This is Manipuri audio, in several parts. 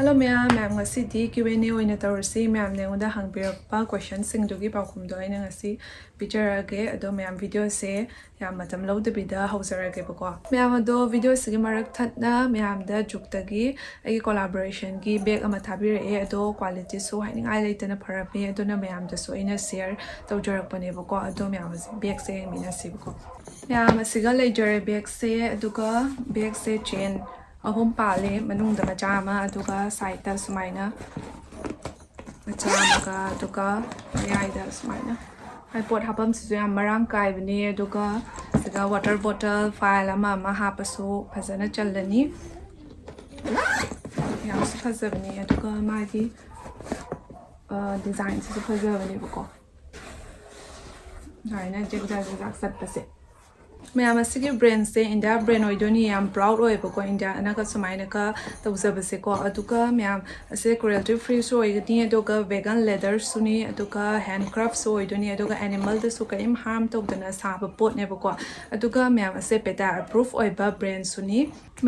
Hello ma'am ngasi Q&A oina tawrasi ma'am neonda hangbirakpa question singdugi paukhumdo aina ngasi picturage ado ma'am video se yam matam lawdabida hawzarage bako ma'am ado video sigi marak thatna ma'am da juktagi ai collaboration gi bag ama thabire ado quality so hainingai leitana pharapi adona ma'am da so ina share tawjarakpane bako ado ma'am bag se mina sibako ma'am asiga leijare bag se aduga bag se chain ahum pale manungda majama aduga saita sumaina majama aduga yaida sumaina ai pot hapam sisu yam marang kai bani aduga siga water bottle file ama hapasu phajana challani yam su phajabani aduga magi design su phajabani bako haina jigda sat pase ma'am asigi brand se India brand oidoni yam proud oibako India anaga sumaina ka tawjabase ko aduga ma'am ase cruelty free so oigani aduga vegan leather suni aduga handcraft so oidoni aduga animal da su kaim harm tawdana saba pot ne bako aduga ma'am ase peta approve oiba brand suni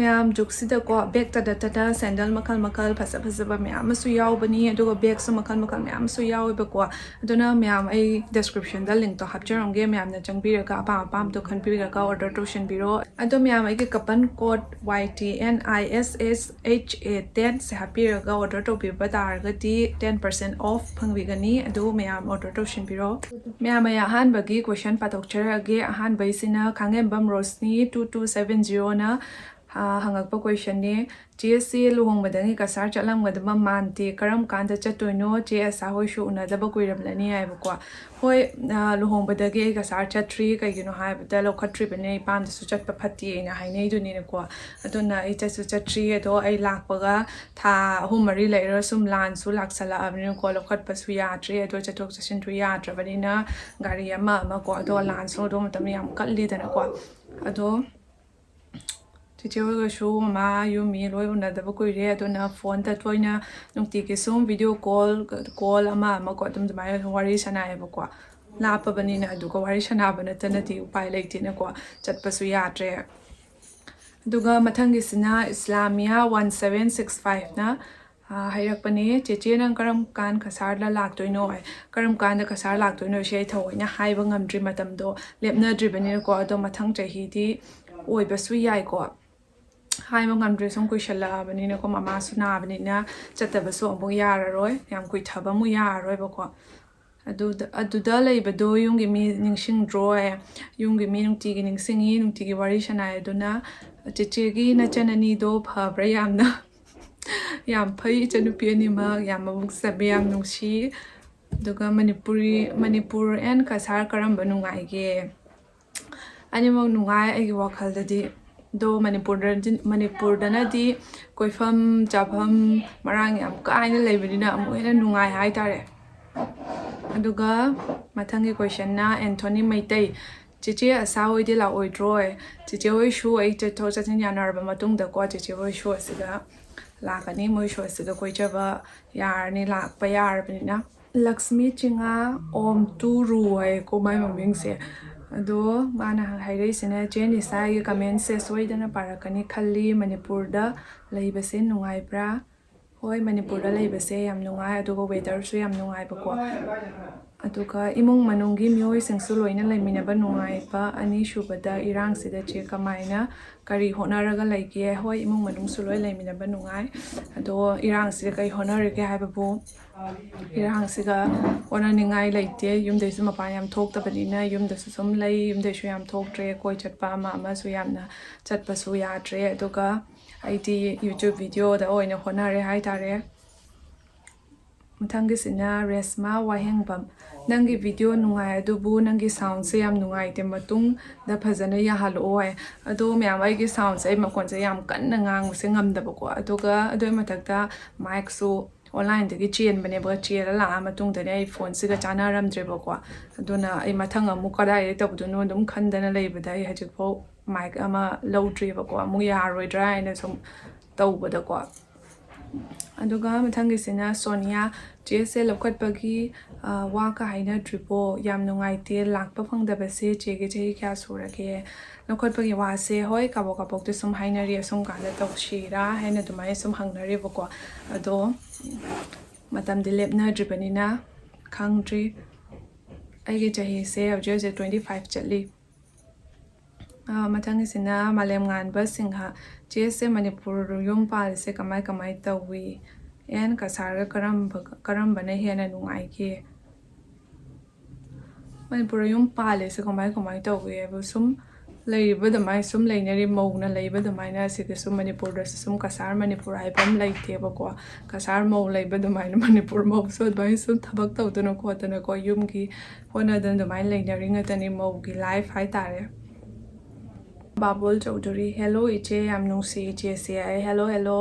ma'am juksida ko bag tada sandal makal phasa ma'am su yawbani aduga bag su makal ma'am su yawibako aduna ma'am ai description da link to hapcharonge ma'am na changbiraga apam to khanbiraga order to shinbiro ado ma'am ai coupon code YTNISSHA10 se hapiraga order to biba targati 10% off phangwigani ado ma'am order to shinbiro ma'am ai ahanbagi question pathokchare age ahanbaisina khangembam rosni 2270 na hangakpa question ne GSC luhongbadangi kasar chalamgadaba mante karam kanda chatoino GSA hoishu unadaba kuiramlani aibako hoi luhongbadagi kasar chatri kaigino haibada lokhatri bane ipam dasu chatpa phati na hainei duni ne ko aduna ai chasu chatri ado ai lakpaga tha humari leira sum lan su laksala abni ko lokhatpa su yatri ado chatok chasin tu yatrabani na gari ama ko ado lan so do matam yam kalli dana ko ado Teacher show ma you me loy unadaba kuire aduna phone ta toina nungti ke sum video call ama ko dum mai wari sanai bako lapa bani na aduga wari sana bana tanati upai leite na ko chatpasu yatre aduga mathangi sina islamia 1765 na hairakpani cheche nang karam kan khasar la laktoino karam kan da khasar laktoino shei thoina haiba ngamdri matamdo lepna dribani ko ado mathang chahi di oibasu yai ko Hi, I'm dressing Kushala, Benina, Mama Suna, Benina, Chatabaso, Boyara Roy, Yam Kuitaba Muya, Royboco. I do the labor do young meaning sing draw, young meaning tigging singing, Tigiwarishan, I do na, Chichigi, Nachanani dope, her Brayamna Yam Pay Chanupianima, Yamabuk Sabiam Nushi, Duga Manipur and Kasar Karambanungai. Animal Nungai, I walk the day. Do Manipur dana di koifam jabham marang yam kaina leibadina amuena nungai haitare aduga mathangi question na Anthony Maitai chichi asa hoi di la oidroi chichi hoi shu ai che tho chatin yanarba matungda ko chichi hoi shu asiga lakani moi shu asiga koichaba yarni lakpa yarbina Lakshmi chinga om tu ruai ko mai maming se ado mana haire sina Nisha gi comment se soidana parakani khalli Manipur da leibase nungai bra hoi Manipur da leibase yam nungai aduga weather su yam nungai bako aduga imung manungi myoi singsu loina leiminaba nungai pa ani shubada irang sida che kamaina kari honaraga leige hoi imung manung su loi leiminaba nungai ado irang sida kai honarage haibabu irang siga ona ningai leite yumde su mapan yam thoktabanina yumda su sum lei yumde su yam thoktre koi chatpa ama su yamna chatpa su yatre aduga aiti YouTube video da oina honare haitare Muthangi sina resma wahengbam nangi video nungai adubu nangi sound se yam nungai te matung da phajana ya halo ai ado myam ai gi sound se makon se yam kanna ngang se ngamdaba ko aduga adoi mathakta mic su online dagi chen bane ba chera la matung da nei phone siga chana ramdre ba ko aduna ai mathang amu kadai tabdu no dum khandana leibada ai hajik pho mic ama low tree ba ko amu ya roidra ina sum tawbada ko ꯑꯗꯨꯒ ꯃꯊꯪꯒꯤꯁꯤꯅ ꯁꯣꯅꯤꯌꯥ ꯆꯦꯁꯦ ꯂꯧꯈꯠꯄꯒꯤ ꯋꯥ ꯀ ꯍꯥꯏꯅꯗ꯭ꯔꯤꯕꯣ ꯌꯥꯝ ꯅꯨꯡꯉꯥꯏꯇꯦ ꯂꯥꯛꯄ ꯐꯪꯗꯕꯁꯦ ꯆꯦꯒꯤ ꯆꯍꯤ ꯀꯌꯥ ꯁꯨꯔꯒꯦ ꯂꯧꯈꯠꯄꯒꯤ ꯋꯥꯁꯦ ꯍꯣꯏ ꯀꯥꯕꯣꯛ ꯀꯥꯕꯣꯛꯇꯤ ꯁꯨꯝ ꯍꯥꯏꯅꯔꯤ ꯑꯁꯨꯝ ꯀꯥꯟꯗ ꯇꯧꯁꯤꯔꯥ ꯍꯥꯏꯅ ꯑꯗꯨꯃꯥꯏꯅ ꯁꯨꯝ ꯍꯪꯅꯔꯤꯕꯀꯣ ꯑꯗꯣ ꯃꯇꯝꯗꯤ ꯂꯦꯞꯅꯗ꯭ꯔꯤꯕꯅꯤꯅ ꯈꯪꯗ꯭ꯔꯤ ꯑꯩꯒꯤ ꯆꯍꯤꯁꯦ ꯍꯧꯖꯤꯛ ꯍꯧꯖꯤꯛ 25 ꯆꯠꯂꯤ ꯃꯊꯪꯒꯤꯁꯤꯅ ꯃꯥꯂꯦꯝ ꯉꯥꯟꯕ ꯁꯤꯡꯍ ꯆꯦꯁꯦ ꯃꯅꯤꯄꯨꯔ ꯌꯨꯝ ꯄꯥꯜꯂꯤꯁꯦ ꯀꯃꯥꯏ ꯇꯧꯏ ꯑꯦꯟ ꯀꯁꯥꯔꯒ ꯀꯔꯝꯕꯅ ꯍꯦꯟꯅ ꯅꯨꯡꯉꯥꯏꯒꯦ ꯃꯅꯤꯄꯨꯔ ꯌꯨꯝ ꯄꯥꯜꯂꯤꯁꯦ ꯀꯃꯥꯏ ꯇꯧꯏ ꯍꯥꯏꯕ ꯁꯨꯝ ꯂꯩꯔꯤꯕ ꯑꯗꯨꯃꯥꯏꯅ ꯁꯨꯝ ꯂꯩꯅꯔꯤ ꯃꯧꯅ ꯂꯩꯕ ꯑꯗꯨꯃꯥꯏꯅ ꯑꯁꯤꯗꯁꯨ ꯃꯅꯤꯄꯨꯔꯗꯁꯨ ꯁꯨꯝ ꯀꯁꯥꯔ ꯃꯅꯤꯄꯨꯔ ꯍꯥꯏꯕ ꯑꯃ ꯂꯩꯇꯦꯕꯀꯣ ꯀꯁꯥꯔ ꯃꯧ ꯂꯩꯕ ꯑꯗꯨꯃꯥꯏꯅ ꯃꯅꯤꯄꯨꯔ ꯃꯧꯁꯨ ꯑꯗꯨꯃꯥꯏꯅ ꯁꯨꯝ ꯊꯕꯛ ꯇꯧꯗꯅ ꯈꯣꯠꯇꯅꯀꯣ ꯌꯨꯝꯒꯤ ꯍꯣꯠꯅꯗꯅ ꯑꯗꯨꯃꯥꯏꯅ ꯂꯩꯅꯔꯤ ꯉꯥꯛꯇꯅꯤ ꯃꯧꯒꯤ ꯂꯥꯏꯐ ꯍꯥꯏꯇꯥꯔꯦ ꯕꯥꯕꯨꯜ ꯆꯧꯙꯨꯔꯤ ꯍꯦꯜꯂꯣ ꯏꯆꯦ ꯌꯥꯝ ꯅꯨꯡꯁꯤ ꯏꯆꯦꯁꯦ ꯑꯩ ꯍꯦꯜꯂꯣ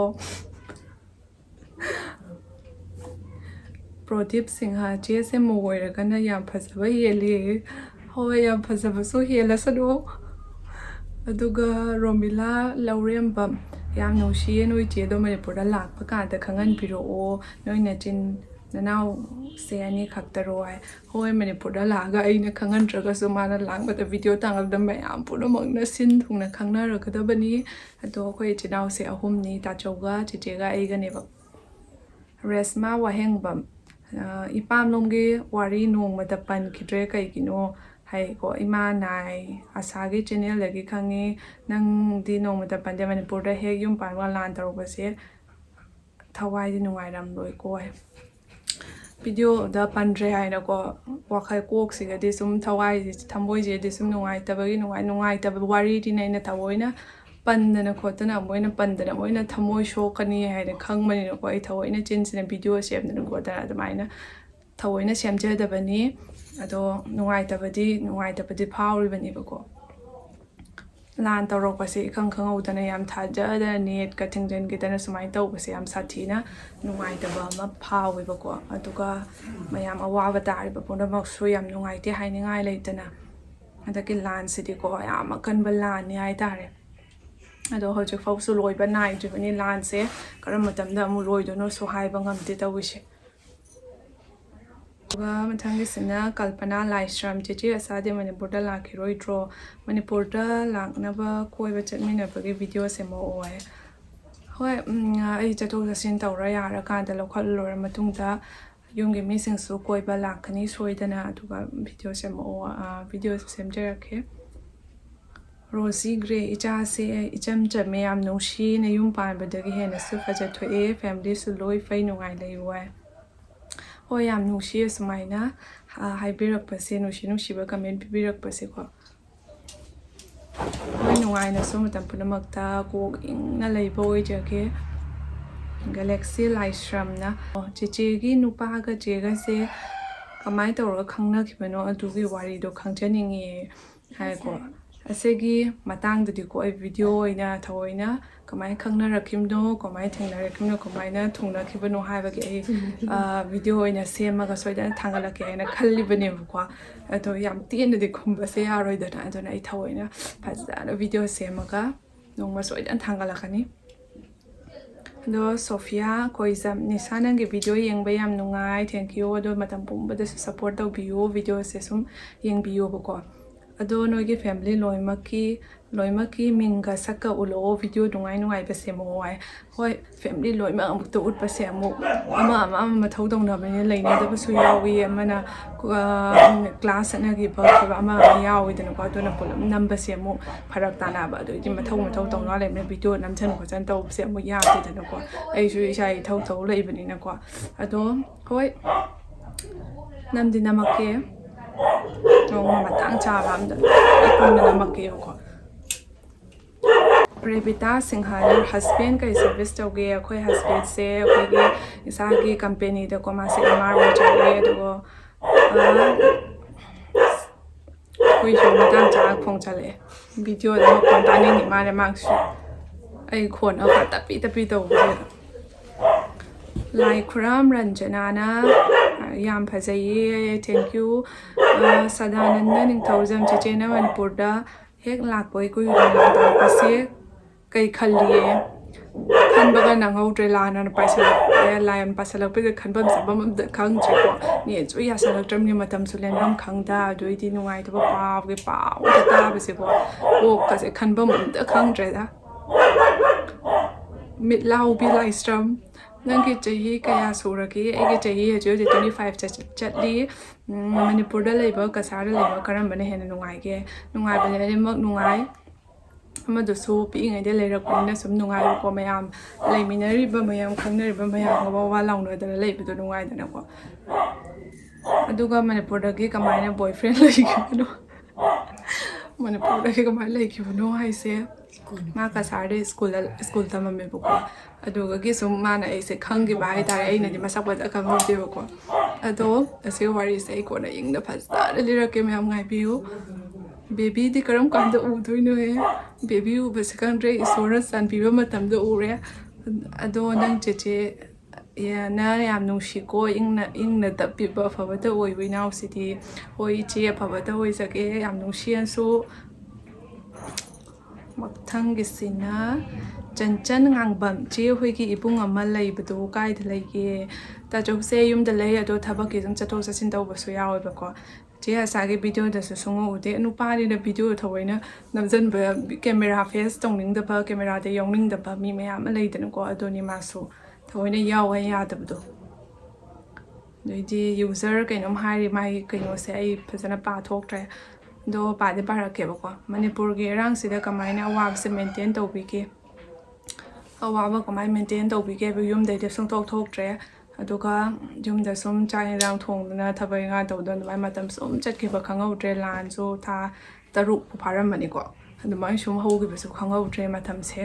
ꯄ꯭ꯔꯣꯗꯤꯞ ꯁꯤꯡꯍ ꯆꯦꯁꯦ ꯃꯧ ꯑꯣꯏꯔꯒꯅ ꯌꯥꯝ ꯐꯖꯕ ꯍꯦꯜꯂꯤ ꯍꯣꯏ ꯌꯥꯝ ꯐꯖꯕꯁꯨ ꯍꯦꯜꯂꯁꯅꯨ ꯑꯗꯨꯒ ꯔꯣꯃꯤꯂꯥ ꯂꯧꯔꯦꯝꯕꯝ ꯌꯥꯝ ꯅꯨꯡꯁꯤꯌꯦ ꯅꯣꯏ ꯆꯦꯗꯣ ꯃꯅꯤꯄꯨꯔꯗ ꯂꯥꯛꯄ ꯀꯥꯟꯗ ꯈꯪꯍꯟꯕꯤꯔꯛꯑꯣ ꯅꯣꯏ ꯅꯆꯤꯟ ꯅꯅꯥꯎꯁꯦ ꯑꯅꯤ ꯈꯛꯇꯔꯣ ꯍꯥꯏ ꯍꯣꯏ ꯃꯅꯤꯄꯨꯔꯗ ꯂꯥꯛꯑꯒ ꯑꯩꯅ ꯈꯪꯍꯟꯗ꯭ꯔꯒꯁꯨ ꯃꯥꯅ ꯂꯥꯛꯄꯗ ꯚꯤꯗꯤꯑꯣ ꯇꯥꯡꯉꯛꯄꯗ ꯃꯌꯥꯝ ꯄꯨꯝꯅꯃꯛꯅ ꯁꯤꯟ ꯊꯨꯡꯅ ꯈꯪꯅꯔꯒꯗꯕꯅꯤ ꯑꯗꯣ ꯑꯩꯈꯣꯏ ꯏꯆꯤꯜ ꯏꯅꯥꯎꯁꯦ ꯑꯍꯨꯝꯅꯤ ꯇꯥꯆꯧꯒ ꯆꯤꯆꯦꯒ ꯑꯩꯒꯅꯦꯕ ꯔꯦꯁꯃꯥ ꯋꯥꯍꯦꯡꯕꯝ ꯏꯄꯥꯝꯂꯣꯝꯒꯤ ꯋꯥꯔꯤ ꯅꯣꯡꯃꯗ ꯄꯟꯈꯤꯗ꯭ꯔꯦ ꯀꯩꯒꯤꯅꯣ ꯍꯥꯏꯀꯣ ꯏꯃꯥ ꯅꯥꯏ ꯑꯁꯥꯒꯤ ꯆꯦꯅꯦꯜꯗꯒꯤ ꯈꯪꯉꯤ ꯅꯪꯗꯤ ꯅꯣꯡꯃꯗ ꯄꯟꯗꯦ ꯃꯅꯤꯄꯨꯔꯗ ꯍꯦꯛ ꯌꯨꯝ ꯄꯥꯟꯕꯒ ꯂꯥꯟ ꯇꯧꯔꯛꯄꯁꯦ ꯊꯋꯥꯏꯗꯤ ꯅꯨꯡꯉꯥꯏꯔꯝꯂꯣꯏꯀꯣ ꯚꯤꯗꯤꯑꯣꯗ ꯄꯟꯗ꯭ꯔꯦ ꯍꯥꯏꯅꯀꯣ ꯋꯥꯈꯜ ꯀꯣꯛꯁꯤꯒꯗꯤ ꯁꯨꯝ ꯊꯃꯣꯏꯁꯤꯗꯤ ꯁꯨꯝ ꯅꯨꯡꯉꯥꯏꯇꯕꯒꯤ ꯅꯨꯡꯉꯥꯏꯇꯕ ꯋꯥꯔꯤꯗꯤꯅ ꯑꯩꯅ ꯊꯑꯣꯏꯅ ꯄꯟꯗꯅ ꯈꯣꯠꯇꯅ ꯃꯣꯏꯅ ꯊꯃꯣꯏ ꯁꯣꯛꯀꯅꯤ ꯍꯥꯏꯅ ꯈꯪꯕꯅꯤꯅꯀꯣ ꯑꯩ ꯊꯑꯣꯏꯅ ꯆꯤꯟꯁꯤꯅ ꯚꯤꯗꯤꯑꯣ ꯁꯦꯝꯗꯅꯈꯣꯠꯇꯅ ꯑꯗꯨꯃꯥꯏꯅ ꯊꯑꯣꯏꯅ ꯁꯦꯝꯖꯗꯕꯅꯤ ꯑꯗꯣ ꯅꯨꯡꯉꯥꯏꯇꯕꯗꯤ ꯐꯥꯎꯔꯤꯕꯅꯦꯕꯀோ ꯂꯥꯟ ꯇꯧꯔꯛꯄꯁꯦ ꯏꯈꯪ ꯈꯪꯍꯧꯗꯅ ꯌꯥꯝ ꯊꯥꯖꯗꯅ ꯅꯦꯠꯀ ꯊꯤꯡꯖꯤꯟꯈꯤꯗꯅ ꯁꯨꯃꯥꯏꯅ ꯇꯧꯕꯁꯦ ꯌꯥꯝ ꯁꯥꯊꯤꯅ ꯅꯨꯡꯉꯥꯏꯇꯕ ꯑꯃ ꯐꯥꯎꯋꯦꯕꯀꯣ ꯑꯗꯨꯒ ꯃꯌꯥꯝ ꯑꯋꯥꯕ ꯇꯥꯔꯤꯕ ꯄꯨꯝꯅꯃꯛꯁꯨ ꯌꯥꯝ ꯅꯨꯡꯉꯥꯏꯇꯦ ꯍꯥꯏꯅꯤꯡꯉꯥই ꯂꯩꯇꯅ ꯍꯟꯗꯛꯀꯤ ꯂꯥꯟꯁꯤꯗꯤꯀꯣ ꯌꯥꯝ ꯑꯀꯟꯕ ꯂꯥꯟꯅꯤ ꯍꯥꯏꯇꯥꯔꯦ ꯑꯗꯣ ꯍꯧꯖꯤꯛꯐꯥꯎꯁꯨ ꯂꯣꯏꯕ ꯅꯥꯏꯗ꯭ꯔꯤꯕꯅꯤ ꯂꯥꯟꯁꯦ ꯀꯔꯝꯕ ꯃꯇꯝꯗ ꯑꯃꯨꯛ ꯂꯣꯏꯗꯣꯏꯅꯣꯁꯨ ꯍꯥꯏꯕ ꯉꯝꯗꯦ ꯇꯧꯔꯤꯁꯦ ꯑꯗꯨꯒ ꯃꯊꯪꯒꯤꯁꯤꯅ ꯀꯜꯄꯅꯥ ꯂꯥꯏꯁ꯭ꯔꯝ ꯆꯦꯆꯦ ꯑꯁꯥꯗꯤ ꯃꯅꯤꯄꯨꯔꯗ ꯂꯥꯛꯈꯤꯔꯣꯏꯗ꯭ꯔꯣ ꯃꯅꯤꯄꯨꯔꯗ ꯂꯥꯛꯅꯕ ꯀꯣꯏꯕ ꯆꯠꯃꯤꯟꯅꯕꯒꯤ ꯚꯤꯗꯤꯑꯣ ꯁꯦꯝꯃꯛꯑꯣ ꯍꯥꯏ ꯍꯣꯏ ꯑꯩ ꯆꯠꯊꯣꯛ ꯆꯠꯁꯤꯟ ꯇꯧꯔ ꯌꯥꯔꯀꯥꯟꯗ ꯂꯧꯈꯠꯂꯨꯔ ꯃꯇꯨꯡꯗ ꯌꯨꯝꯒꯤ ꯃꯤꯁꯤꯡꯁꯨ ꯀꯣꯏꯕ ꯂꯥꯛꯀꯅꯤ ꯁꯣꯏꯗꯅ ꯑꯗꯨꯒ ꯚꯤꯗꯤꯑꯣ ꯚꯤꯗꯤꯑꯣꯁꯨ ꯁꯦꯝꯖꯔꯛꯀꯦ ꯔꯣꯖꯤ ꯒ꯭ꯔꯦ ꯏꯆꯥꯁꯦ ꯏꯆꯝ ꯆꯝꯃꯦ ꯌꯥꯝ ꯅꯨꯡꯁꯤꯅ ꯌꯨꯝ ꯄꯥꯟꯕꯗꯒꯤ ꯍꯦꯟꯅꯁꯨ ꯐꯖꯊꯣꯛꯑꯦ ꯐꯦꯃꯤꯂꯤꯁꯨ ꯂꯣꯏ ꯐꯩ ꯅꯨꯡꯉꯥꯏ ꯂꯩꯌꯨ ꯍꯥꯏ ꯍꯣꯏ ꯌꯥꯝ ꯅꯨꯡꯁꯤꯌꯦ ꯁꯨꯃꯥꯏꯅ ꯍꯥꯏꯕꯤꯔꯛꯄꯁꯦ ꯅꯨꯡꯁꯤꯕ ꯀꯃꯦꯟ ꯄꯤꯕꯤꯔꯛꯄꯁꯦꯀꯣ ꯍꯣꯏ ꯅꯨꯡꯉꯥꯏꯅꯁꯨ ꯃꯇꯝ ꯄꯨꯝꯅꯃꯛꯇ ꯀꯣꯛ ꯏꯪꯅ ꯂꯩꯕ ꯑꯣꯏꯖꯒꯦ ꯒꯦꯂꯦꯛꯁꯤ ꯂꯥꯏꯁ꯭ꯔꯝꯅ ꯆꯦꯆꯦꯒꯤ ꯅꯨꯄꯥꯒ ꯆꯦꯒꯁꯦ ꯀꯃꯥꯏꯅ ꯇꯧꯔꯒ ꯈꯪꯅꯈꯤꯕꯅꯣ ꯑꯗꯨꯒꯤ ꯋꯥꯔꯤꯗꯣ ꯈꯪꯖꯅꯤꯡꯉꯦ ꯍꯥꯏꯀꯣ ꯑꯁꯤꯒꯤ ꯃꯇꯥꯡꯗꯗꯤꯀꯣ ꯑꯩ ꯚꯤꯗꯤꯑꯣ ꯑꯣꯏꯅ ꯊꯑꯣꯏꯅ ꯀꯃꯥꯏꯅ ꯈꯪꯅꯔꯛꯈꯤꯕꯅꯣ ꯀꯃꯥꯏꯅ ꯊꯦꯡꯅꯔꯛꯈꯤꯕꯅꯣ ꯀꯃꯥꯏꯅ ꯊꯨꯡꯅꯈꯤꯕꯅꯣ ꯍꯥꯏꯕꯒꯤ ꯑꯩ ꯚꯤꯗꯤꯑꯣ ꯑꯣꯏꯅ ꯁꯦꯝꯃꯒ ꯁꯣꯏꯗꯅ ꯊꯥꯡꯒꯠꯂꯛꯀꯦ ꯍꯥꯏꯅ ꯈꯜꯂꯤꯕꯅꯦꯕꯀꯣ ꯑꯗꯣ ꯌꯥꯝ ꯇꯦꯟꯅꯗꯤ ꯈꯨꯝꯕꯁꯦ ꯌꯥꯔꯣꯏꯗꯅ ꯑꯗꯨꯅ ꯑꯩ ꯊꯑꯣꯏꯅ ꯐꯖꯅ ꯚꯤꯗꯤꯑꯣ ꯁꯦꯝꯃꯒ ꯅꯣꯡꯃ ꯁꯣꯏꯗꯅ ꯊꯥꯡꯒꯠꯂꯛꯀꯅꯤ ꯑꯗꯣ ꯁꯣꯐꯤꯌꯥ ꯈꯣꯏꯖꯝ ꯅꯤꯁꯥ ꯅꯪꯒꯤ ꯚꯤꯗꯤꯑꯣ ꯌꯦꯡꯕ ꯌꯥꯝ ꯅꯨꯡꯉꯥꯏ ꯊꯦꯡꯀ꯭ꯌꯨ ꯑꯗꯣ ꯃꯇꯝ ꯄꯨꯝꯕꯗꯁꯨ ꯁꯞꯄꯣꯔꯠ ꯇꯧꯕꯤꯌꯨ ꯚꯤꯗꯤꯑꯣꯁꯦ ꯁꯨꯝ ꯌꯦꯡꯕꯤꯌꯣꯕꯀꯣ ꯑꯗꯣ ꯅꯣꯏꯒꯤ ꯐꯦꯃꯤꯂꯤ ꯂꯣꯏꯅꯃꯛꯀꯤ ꯃꯤꯡꯒ ꯁꯛꯀ ꯎꯠꯂꯛꯑꯣ ꯚꯤꯗꯤꯑꯣ ꯅꯨꯡꯉꯥꯏꯕ ꯁꯦꯝꯃꯛꯑꯣ ꯍꯥꯏ ꯍꯣꯏ ꯐꯦꯃꯤꯂꯤ ꯂꯣꯏꯅꯃꯛ ꯑꯃꯨꯛꯇ ꯎꯠꯄꯁꯦ ꯑꯃꯨꯛ ꯑꯃ ꯃꯊꯧ ꯇꯧꯅꯕꯅꯤꯅ ꯂꯩꯅꯗꯕꯁꯨ ꯌꯥꯎꯏ ꯑꯃꯅ ꯀ꯭ꯂꯥꯁ ꯆꯠꯅꯈꯤꯕ ꯈꯣꯠꯄ ꯑꯃ ꯌꯥꯎꯋꯤꯗꯅꯀꯣ ꯑꯗꯨꯅ ꯄꯨꯂꯞ ꯅꯝꯕꯁꯦ ꯑꯃꯨꯛ ꯐꯔꯛ ꯇꯥꯟꯅꯕ ꯑꯗꯨꯏꯗꯤ ꯃꯊꯧ ꯇꯧꯅ ꯂꯩꯕꯅꯤꯅ ꯚꯤꯗꯤꯑꯣ ꯅꯝꯁꯟ ꯈꯣꯠꯆꯟ ꯇꯧꯕꯁꯦ ꯑꯃꯨꯛ ꯌꯥꯗꯦꯗꯅꯀꯣ ꯑꯩꯁꯨ ꯏꯁꯥ ꯏꯊꯧ ꯂꯩꯕꯅꯤꯅꯀꯣ ꯑꯗꯣ ꯍꯣꯏ ꯅꯝꯗꯤ ꯅꯝꯃꯛꯀꯦ ꯅꯣꯡꯃ ꯃꯇꯥꯡ ꯆꯥꯕ ꯑꯝꯗ ꯄꯨꯟꯅ ꯅꯝꯃꯛꯀꯦꯕꯀꯣ ꯔꯦꯕꯤꯇꯥ ꯁꯤꯡꯍꯥꯅ ꯍꯁꯕꯦꯟ ꯀꯩ ꯁꯔꯚꯤꯁ ꯇꯧꯒꯦ ꯑꯩꯈꯣꯏ ꯍꯁꯕꯦꯟꯁꯦ ꯑꯩꯈꯣꯏꯒꯤ ꯏꯁꯥꯒꯤ ꯀꯝꯄꯦꯅꯤꯗꯀꯣ ꯃꯥꯁꯦ MR ꯑꯣꯏꯖꯔꯦ ꯑꯗꯨꯒ ꯑꯩꯈꯣꯏꯁꯨ ꯃꯇꯥꯡ ꯆꯥꯅ ꯈꯣꯡꯆꯜꯂꯛꯑꯦ ꯚꯤꯗꯤꯑꯣꯗ ꯃꯈꯣꯟ ꯇꯥꯅꯤꯡꯉꯤ ꯃꯥꯅꯦ ꯃꯥꯁꯨ ꯑꯩ ꯈꯣꯟ ꯑꯃ ꯇꯞꯄꯤ ꯇꯧꯕꯁꯦ ꯂꯥꯏ ꯈꯨꯔꯥꯝ ꯔꯟꯖꯅꯥꯅ ꯌꯥꯝ ꯐꯖꯩꯌꯦ ꯊꯦꯡꯀ꯭ꯌꯨ ꯁꯗꯥꯅꯟꯗ ꯅꯤꯡꯊꯧꯖꯝ ꯆꯦꯆꯦꯅ ꯃꯅꯤꯄꯨꯔꯗ ꯍꯦꯛ ꯂꯥꯛꯄꯒꯤ ꯀꯨꯏꯅ ꯇꯧꯔꯛꯄꯁꯦ ꯀꯩ ꯈꯜꯂꯤꯌꯦ ꯈꯟꯕꯒ ꯅꯪꯍꯧꯗ꯭ꯔꯦ ꯂꯥꯟꯅ ꯄꯥꯏꯁꯜꯂꯛꯑꯦ ꯂꯥꯏꯟ ꯄꯥꯏꯁꯜꯂꯛꯄꯁꯤꯗ ꯈꯟꯐꯝ ꯆꯥꯐꯝ ꯑꯝꯇ ꯈꯪꯗ꯭ꯔꯦꯀꯣ ꯅꯦꯠꯁꯨ ꯌꯥꯁꯜꯂꯛꯇ꯭ꯔꯕꯅꯤ ꯃꯇꯝꯁꯨ ꯂꯦꯟꯐꯝ ꯈꯪꯗ ꯑꯗꯨꯏꯗꯤ ꯅꯨꯡꯉꯥꯏꯇꯕ ꯄꯥꯎꯒꯤ ꯄꯥꯎ ꯑꯝꯇ ꯇꯥꯕꯁꯦꯀꯣ ꯀꯣꯛꯀꯁꯦ ꯈꯟꯐꯝ ꯑꯝꯇ ꯈꯪꯗ꯭ꯔꯦꯗ ꯃꯤꯠꯂꯥꯎꯕꯤ ꯂꯥꯏꯁ꯭ꯔꯝ ꯅꯪꯒꯤ ꯆꯍꯤ ꯀꯌꯥ ꯁꯨꯔꯒꯦ ꯑꯩꯒꯤ ꯆꯍꯤ ꯍꯧꯖꯤꯛ ꯍꯧꯖꯤꯛ 25 ꯆꯠꯂꯤ ꯃꯅꯤꯄꯨꯔꯗ ꯂꯩꯕ ꯀꯁꯥꯔꯗ ꯂꯩꯕ ꯀꯔꯝꯕꯅ ꯍꯦꯟꯅ ꯅꯨꯡꯉꯥꯏꯒꯦ ꯅꯨꯡꯉꯥꯏꯕꯅꯦ ꯑꯅꯤꯃꯛ ꯅꯨꯡꯉꯥꯏ ꯑꯃꯗꯨꯁꯨ ꯄꯤꯛꯏꯉꯩꯗ ꯂꯩꯔꯛꯄꯅꯤꯅ ꯁꯨꯝ ꯅꯨꯡꯉꯥꯏꯕꯀꯣ ꯃꯌꯥꯝ ꯂꯩꯃꯤꯟꯅꯔꯤꯕ ꯃꯌꯥꯝ ꯈꯪꯅꯔꯤꯕ ꯃꯌꯥꯝꯒ ꯋꯥ ꯂꯥꯎꯅꯗꯅ ꯂꯩꯕꯗꯣ ꯅꯨꯡꯉꯥꯏꯗꯅꯀꯣ ꯑꯗꯨꯒ ꯃꯅꯤꯄꯨꯔꯗꯒꯤ ꯀꯃꯥꯏꯅ ꯕꯣꯏꯐ꯭ꯔꯦꯟ ꯂꯩꯈꯤꯕꯅꯣ ꯃꯅꯤꯄꯨꯔꯗꯒꯤ ꯀꯃꯥꯏꯅ ꯂꯩꯈꯤꯕꯅꯣ ꯍꯥꯏꯁꯦ ꯃꯥ ꯀꯁꯥꯔꯗ ꯁ꯭ꯀꯨꯜ ꯇꯝꯃꯝꯃꯦꯕꯀꯣ ꯑꯗꯨꯒꯤ ꯁꯨꯝ ꯃꯥꯅ ꯑꯩꯁꯦ ꯈꯪꯈꯤꯕ ꯍꯥꯏꯇꯥꯔꯦ ꯑꯩꯅꯗꯤ ꯃꯁꯛ ꯐꯖ ꯈꯪꯍꯧꯗꯦꯕꯀꯣ ꯑꯗꯣ ꯑꯁꯤꯒꯤ ꯋꯥꯔꯤꯁꯦ ꯑꯩ ꯀꯣꯟꯅ ꯏꯪꯅ ꯐꯖꯅ ꯂꯤꯔꯛꯀꯦ ꯃꯌꯥꯝ ꯉꯥꯏꯕꯤꯌꯨ ꯕꯦꯕꯤꯗꯤ ꯀꯔꯝ ꯀꯥꯟꯗ ꯎꯗꯣꯏꯅꯣꯍꯦ ꯕꯦꯕꯤ ꯎꯕꯁꯦ ꯈꯪꯗ꯭ꯔꯦ ꯏꯁꯣꯔꯅ ꯆꯥꯟꯕꯤꯕ ꯃꯇꯝꯗ ꯎꯔꯦ ꯑꯗꯣ ꯅꯪ ꯆꯦꯆꯦ ꯅ ꯌꯥꯝ ꯅꯨꯡꯁꯤꯀꯣ ꯏꯪꯅ ꯇꯞꯄꯤꯕ ꯑꯐꯕꯇ ꯑꯣꯏꯕ ꯏꯅꯥꯎꯁꯤꯗꯤ ꯍꯣꯏ ꯏꯆꯦ ꯑꯐꯕꯇ ꯑꯣꯏꯖꯒꯦ ꯌꯥꯝ ꯅꯨꯡꯁꯤꯌꯦꯅꯁꯨ ꯃꯊꯪꯒꯤꯁꯤꯅ ꯆꯟꯆꯟ ꯉꯥꯡꯕꯝ ꯆꯦ ꯍꯣꯏꯒꯤ ꯏꯕꯨꯡ ꯑꯃ ꯂꯩꯕꯗꯣ ꯀꯥꯏꯗ ꯂꯩꯒꯦ ꯇꯥꯆꯧꯁꯦ ꯌꯨꯝꯗ ꯂꯩ ꯑꯗꯣ ꯊꯕꯛꯀꯤ ꯑꯗꯨꯝ ꯆꯠꯊꯣꯛ ꯆꯠꯁꯤꯟ ꯇꯧꯕꯁꯨ ꯌꯥꯎꯋꯦꯕꯀꯣ ꯆꯦ ꯑꯁꯥꯒꯤ ꯚꯤꯗꯤꯑꯣꯗꯁꯨ ꯁꯨꯡꯎ ꯎꯗꯦ ꯅꯨꯄꯥꯅꯤꯅ ꯚꯤꯗꯤꯑꯣ ꯊꯑꯣꯏꯅ ꯅꯝꯖꯟꯕ ꯀꯦꯃꯦꯔꯥ ꯐꯦꯁ ꯇꯧꯅꯤꯡꯗꯕ ꯀꯦꯃꯦꯔꯥꯗ ꯌꯥꯎꯅꯤꯡꯗꯕ ꯃꯤ ꯃꯌꯥꯝ ꯑꯃ ꯂꯩꯗꯅꯀꯣ ꯑꯗꯨꯅꯤ ꯃꯥꯁꯨ ꯊꯑꯣꯏꯅ ꯌꯥꯎꯋꯦ ꯌꯥꯗꯕꯗꯣ ꯑꯗꯩꯗꯤ ꯌꯨꯖꯔ ꯀꯩꯅꯣꯝ ꯍꯥꯏꯔꯤ ꯃꯥꯒꯤ ꯀꯩꯅꯣꯁꯦ ꯑꯩ ꯐꯖꯅ ꯄꯥꯊꯣꯛꯇ꯭ꯔꯦ ꯑꯗꯣ ꯄꯥꯗꯤ ꯄꯥꯔꯛꯀꯦꯕꯀꯣ ꯃꯅꯤꯄꯨꯔꯒꯤ ꯏꯔꯥꯡꯁꯤꯗ ꯀꯃꯥꯏꯅ ꯑꯋꯥꯕꯁꯦ ꯃꯦꯟꯇꯦꯟ ꯇꯧꯕꯤꯒꯦ ꯑꯋꯥꯕ ꯀꯃꯥꯏꯅ ꯃꯦꯟꯇꯦꯟ ꯇꯧꯕꯤꯒꯦ ꯍꯥꯏꯕ ꯌꯨꯝꯗꯩꯗꯤ ꯁꯨꯡꯊꯣꯛ ꯊꯣꯛꯇ꯭ꯔꯦ ꯑꯗꯨꯒ ꯌꯨꯝꯗ ꯁꯨꯝ ꯆꯥꯛ ꯌꯦꯟꯁꯥꯡ ꯊꯣꯡꯗꯅ ꯊꯕꯛ ꯏꯪꯈꯥꯡ ꯇꯧꯗꯅ ꯑꯗꯨꯃꯥꯏꯅ ꯃꯇꯝ ꯁꯨꯝ ꯆꯠꯈꯤꯕ ꯈꯪꯍꯧꯗ꯭ꯔꯦ ꯂꯥꯟꯁꯨ ꯊꯥ 6 ꯐꯥꯔꯝꯕꯅꯤꯀோ ꯑꯗꯨꯃꯥꯏꯅ ꯁꯨꯝ ꯍꯧꯈꯤꯕꯁꯨ ꯈꯪꯍꯧꯗ꯭ꯔꯦ ꯃꯇꯝꯁꯦ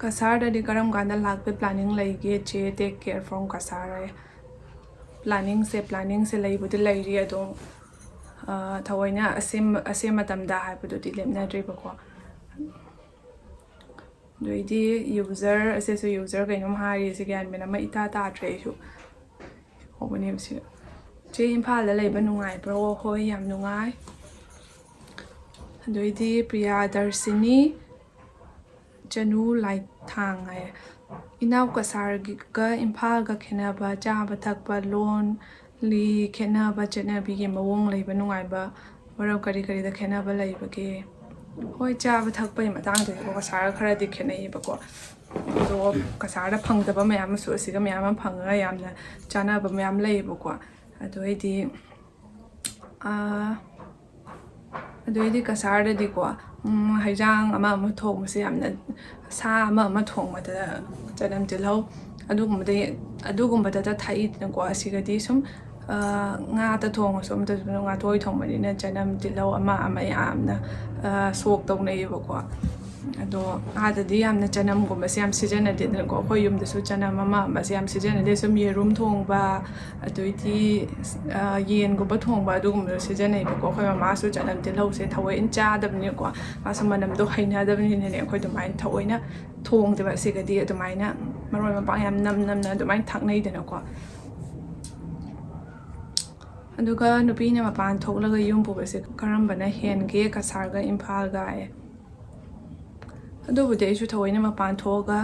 ꯀꯁꯥꯔꯗꯗꯤ ꯀꯔꯝ ꯀꯥꯟꯗ ꯂꯥꯛꯄ ꯄ꯭ꯂꯥꯅꯤꯡ ꯂꯩꯒꯦ ꯆꯦ ꯇꯦꯛ ꯀꯦꯌꯔ ꯐ꯭ꯔꯣꯝ ꯀꯁꯥꯔ ꯄ꯭ꯂꯥꯅꯤꯡꯁꯦ ꯂꯩꯕꯨꯗꯤ ꯂꯩꯔꯤ ꯑꯗꯣ ꯊꯑꯣꯏꯅ ꯑꯁꯦ ꯃꯇꯝꯗ ꯍꯥꯏꯕꯗꯨꯗꯤ ꯂꯦꯞꯅꯗ꯭ꯔꯤꯕꯀꯣ ꯑꯗꯨꯏꯗꯤ ꯌꯨꯖꯔ ꯑꯁꯤꯁꯨ ꯌꯨꯖꯔ ꯀꯩꯅꯣꯝ ꯍꯥꯏꯔꯤꯁꯦ ꯒ꯭ꯌꯥꯟ ꯃꯦꯟ ꯑꯃ ꯏꯇꯥ ꯇꯥꯗ꯭ꯔꯦ ꯑꯩꯁꯨ ꯍꯧꯕꯅꯦꯕ ꯁꯤ ꯆꯦ ꯏꯝꯐꯥꯜꯗ ꯂꯩꯕ ꯅꯨꯡꯉꯥꯏꯕ꯭ꯔꯣ ꯍꯣꯏ ꯌꯥꯝ ꯅꯨꯡꯉꯥꯏ ꯑꯗꯨꯏꯗꯤ ꯄ꯭ꯔꯤꯌꯥ ꯗꯔꯁꯤꯅꯤ ꯆꯅꯨ ꯂꯥꯏꯊꯥꯡ ꯍꯥꯏꯌꯦ ꯏꯅꯥꯎ ꯀꯁꯥꯔꯒ ꯏꯝꯐꯥꯜꯒ ꯈꯦꯠꯅꯕ ꯆꯥꯕ ꯊꯛꯄ ꯂꯣꯟ ꯂꯤ ꯈꯦꯠꯅꯕ ꯆꯠꯅꯕꯤꯒꯤ ꯃꯑꯣꯡ ꯂꯩꯕ ꯅꯨꯡꯉꯥꯏꯕ ꯃꯔꯝ ꯀꯔꯤꯗ ꯈꯦꯠꯅꯕ ꯂꯩꯕꯒꯦ ꯍꯣꯏ ꯆꯥꯕ ꯊꯛꯄꯒꯤ ꯃꯇꯥꯡꯗꯗꯤꯀꯣ ꯀꯁꯥꯔꯒ ꯈꯔꯗꯤ ꯈꯦꯠꯅꯩꯌꯦꯕꯀꯣ ꯑꯗꯣ ꯀꯁꯥꯔꯗ ꯐꯪꯗꯕ ꯃꯌꯥꯝ ꯑꯃꯁꯨ ꯑꯁꯤꯒ ꯃꯌꯥꯝ ꯑꯃ ꯐꯪꯉꯒ ꯌꯥꯝꯅ ꯆꯥꯅꯕ ꯃꯌꯥꯝ ꯂꯩꯌꯦꯕꯀꯣ ꯑꯗꯨꯑꯣꯏꯗꯤ ꯀꯁꯥꯔꯗꯗꯤꯀꯣ ꯍꯩꯖꯥꯡ ꯑꯃ ꯊꯣꯡꯕꯁꯦ ꯌꯥꯝꯅ ꯁꯥ ꯑꯃ ꯊꯣꯡꯕꯗ ꯆꯅꯝ ꯇꯤꯜꯍꯧ ꯑꯗꯨꯒꯨꯝꯕꯗꯇ ꯊꯥꯛꯏꯗꯅꯀꯣ ꯑꯁꯤꯒꯗꯤ ꯁꯨꯝ ꯉꯥꯗ ꯊꯣꯡꯉꯁꯨ ꯑꯝꯇꯁꯨ ꯉꯥꯊꯣꯏ ꯊꯣꯡꯕꯅꯤꯅ ꯆꯅꯝ ꯇꯤꯜꯍꯧ ꯑꯃ ꯌꯥꯝꯅ ꯁꯣꯛ ꯇꯧꯅꯩꯌꯦꯕꯀꯣ ꯑꯗꯣ ꯑꯥꯗꯗꯤ ꯌꯥꯝꯅ ꯆꯅꯝꯒꯨꯝꯕꯁꯦ ꯌꯥꯝ ꯁꯤꯖꯤꯟꯅꯗꯦꯗꯅꯀꯣ ꯑꯩꯈꯣꯏ ꯌꯨꯝꯗꯁꯨ ꯆꯅꯝ ꯑꯃꯁꯦ ꯌꯥꯝ ꯁꯤꯖꯤꯟꯅꯗꯦ ꯁꯨꯝ ꯌꯦꯔꯨꯝ ꯊꯣꯡꯕ ꯑꯗꯩꯗꯤ ꯌꯦꯟꯒꯨꯝꯕ ꯊꯣꯡꯕ ꯑꯗꯨꯒꯨꯝꯕꯗꯣ ꯁꯤꯖꯤꯟꯅꯩꯕꯀꯣ ꯑꯩꯈꯣꯏ ꯃꯃꯥꯁꯨ ꯆꯅꯝ ꯇꯤꯜꯍꯧꯁꯦ ꯊꯑꯣꯏꯅ ꯆꯥꯗꯕꯅꯤꯅꯀꯣ ꯃꯥꯁꯨ ꯃꯅꯝꯗꯣ ꯍꯩꯅꯗꯕꯅꯤꯅꯅꯦ ꯑꯩꯈꯣꯏ ꯑꯗꯨꯃꯥꯏꯅ ꯊꯑꯣꯏꯅ ꯊꯣꯡꯗꯦꯕ ꯑꯁꯤꯒꯗꯤ ꯑꯗꯨꯃꯥꯏꯅ ꯃꯔꯣꯏ ꯃꯄꯥꯡ ꯌꯥꯝ ꯅꯝꯅ ꯑꯗꯨꯃꯥꯏꯅ ꯊꯥꯛꯅꯩꯗꯅꯀꯣ ꯑꯗꯨꯒ ꯅꯨꯄꯤꯅ ꯃꯄꯥꯟ ꯊꯣꯛꯂꯒ ꯌꯨꯝ ꯄꯨꯕꯁꯦ ꯀꯔꯝꯕꯅ ꯍꯦꯟꯒꯦ ꯀꯁꯥꯔꯒ ꯏꯝꯐꯥꯜꯒ ꯑꯗꯨꯕꯨꯗꯤ ꯑꯩꯁꯨ ꯊꯑꯣꯏꯅ ꯃꯄꯥꯟ ꯊꯣꯛꯑꯒ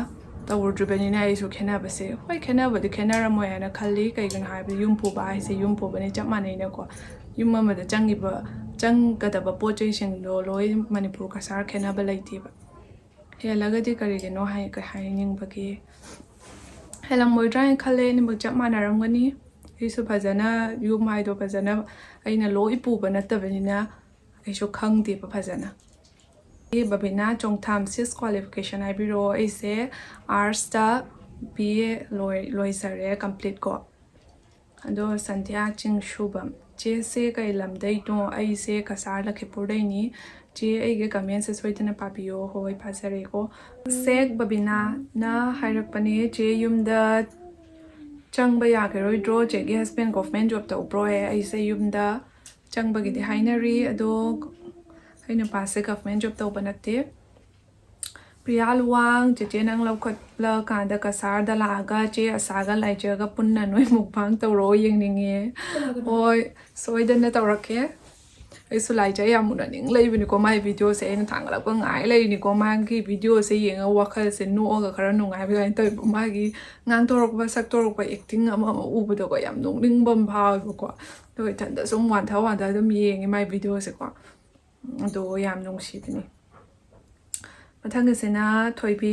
ꯇꯧꯔꯨꯗ꯭ꯔꯤꯕꯅꯤꯅ ꯑꯩꯁꯨ ꯈꯦꯠꯅꯕꯁꯦ ꯍꯣꯏ ꯈꯦꯠꯅꯕꯗꯤ ꯈꯦꯠꯅꯔꯝꯃꯣꯏ ꯍꯥꯏꯅ ꯈꯜꯂꯤ ꯀꯩꯒꯤꯅꯣ ꯍꯥꯏꯕꯗꯤ ꯌꯨꯝ ꯄꯨꯕ ꯍꯥꯏꯁꯦ ꯌꯨꯝ ꯄꯨꯕꯅꯤ ꯆꯞ ꯃꯥꯟꯅꯩꯅꯀꯣ ꯌꯨꯝ ꯑꯃꯗ ꯆꯪꯒꯗꯕ ꯄꯣꯠ ꯆꯩꯁꯤꯡꯗꯣ ꯂꯣꯏ ꯃꯅꯤꯄꯨꯔ ꯀꯁꯥꯔ ꯈꯦꯠꯅꯕ ꯂꯩꯇꯦꯕ ꯍꯦꯜꯂꯒꯗꯤ ꯀꯔꯤꯒꯤꯅꯣ ꯍꯥꯏꯅꯤꯡꯕꯒꯤ ꯍꯦꯜꯂꯝꯃꯣꯏꯗ꯭ꯔꯥ ꯍꯥꯏꯅ ꯈꯜꯂꯦ ꯑꯅꯤꯃꯛ ꯆꯞ ꯃꯥꯟꯅꯔꯝꯒꯅꯤ ꯑꯩꯁꯨ ꯐꯖꯅ ꯌꯨꯝ ꯍꯥꯏꯗꯣ ꯐꯖꯅ ꯑꯩꯅ ꯂꯣꯏ ꯄꯨꯕ ꯅꯠꯇꯕꯅꯤನ ꯑꯩꯁꯨ ꯈꯪꯗꯦꯕ ꯐꯖꯅ ꯕꯕꯤꯅꯥ ꯆꯣꯡꯊꯥꯝ 6 ꯀ꯭ꯋꯥꯂꯤꯐꯤꯀꯦꯁꯟ ꯍꯥꯏꯕꯤꯔꯛꯑꯣ ꯑꯩꯁꯦ ꯑꯥꯔꯠꯁꯇ BA ꯂꯣꯏꯖꯔꯦ ꯀꯝꯄ꯭ꯂꯤꯠ ꯀꯣ ꯑꯗꯣ ꯁꯟꯙ꯭ꯌꯥ ꯆꯤꯡꯁꯨꯕꯝ ꯆꯦꯁꯦ ꯀꯩ ꯂꯝꯗꯩꯅꯣ ꯑꯩꯁꯦ ꯀꯁꯥꯔ ꯂꯈꯤꯄꯨꯔꯗꯩꯅꯤ ꯆꯦ ꯑꯩꯒꯤ ꯀꯃꯦꯟꯁꯦ ꯁꯣꯏꯗꯅ ꯄꯥꯕꯤꯌꯣ ꯍꯣꯏ ꯄꯥꯖꯔꯦꯀꯣ ꯁꯦꯛ ꯕꯕꯤꯅꯥꯅ ꯍꯥꯏꯔꯛꯄꯅꯦ ꯆꯦ ꯌꯨꯝꯗ ꯆꯪꯕ ꯌꯥꯒꯔꯣꯏꯗ꯭ꯔꯣ ꯆꯦꯒꯤ ꯍꯁꯕꯦꯟ ꯒꯣꯚꯔꯟꯃꯦꯟ ꯖꯣꯕ ꯇꯧꯕ꯭ꯔꯣ ꯑꯩꯁꯦ ꯌꯨꯝꯗ ꯆꯪꯕꯒꯤꯗꯤ ꯍꯥꯏꯅꯔꯤ ꯑꯗꯣ ꯑꯩ ꯅꯨꯄꯥꯁꯦ ꯒꯚꯔꯟꯃꯦꯟ ꯖꯣꯕ ꯇꯧꯕ ꯅꯠꯇꯦ ꯄ꯭ꯔꯤꯌꯥ ꯂꯨꯋꯥꯡ ꯆꯦꯆꯦ ꯅꯪ ꯂꯧꯈꯠꯂꯀꯥꯟꯗ ꯀꯁꯥꯔꯗ ꯂꯥꯛꯑꯒ ꯆꯦ ꯑꯁꯥꯒ ꯂꯥꯏꯖꯒ ꯄꯨꯟꯅ ꯅꯣꯏ ꯃꯨꯛꯕꯥꯡ ꯇꯧꯔꯣ ꯌꯦꯡꯅꯤꯡꯉꯦ ꯍꯣꯏ ꯁꯣꯏꯗꯅ ꯇꯧꯔꯛꯀꯦ ꯑꯩꯁꯨ ꯂꯥꯏꯖꯩ ꯌꯥꯝ ꯎꯅꯅꯤꯡ ꯂꯩꯕꯅꯤꯀꯣ ꯃꯥꯒꯤ ꯚꯤꯗꯤꯑꯣꯁꯦ ꯑꯩꯅ ꯊꯥꯡꯒꯠꯂꯛꯄ ꯉꯥꯏ ꯂꯩꯔꯤꯅꯤꯀꯣ ꯃꯥꯒꯤ ꯚꯤꯗꯤꯑꯣꯁꯦ ꯌꯦꯡꯉꯒ ꯋꯥꯈꯜꯁꯦ ꯅꯣꯛꯑꯒ ꯈꯔ ꯅꯨꯡꯉꯥꯏꯕ ꯑꯗꯨꯃꯥꯏꯅ ꯇꯧꯋꯦꯕ ꯃꯥꯒꯤ ꯉꯥꯡꯊꯣꯔꯛꯄ ꯁꯛꯇꯣꯔꯛꯄ ꯑꯦꯛꯇꯤꯡ ꯑꯃ ꯎꯕꯗꯀꯣ ꯌꯥꯝ ꯅꯣꯛꯅꯤꯡꯕ ꯑꯃ ꯐꯥꯎꯋꯦꯕꯀꯣ ꯑꯗꯨꯒ ꯏꯊꯟꯇ ꯁꯨꯝ ꯋꯥꯟꯊ ꯑꯗꯨꯝ ꯌꯦꯡꯉꯦ ꯃꯥꯒꯤ ꯚꯤꯗꯤꯑꯣꯁꯦꯀꯣ ꯑꯗꯣ ꯌꯥꯝ ꯅꯨꯡꯁꯤꯕꯅꯤ ꯃꯊꯪꯒꯤꯁꯤꯅ ꯊꯣꯏꯕꯤ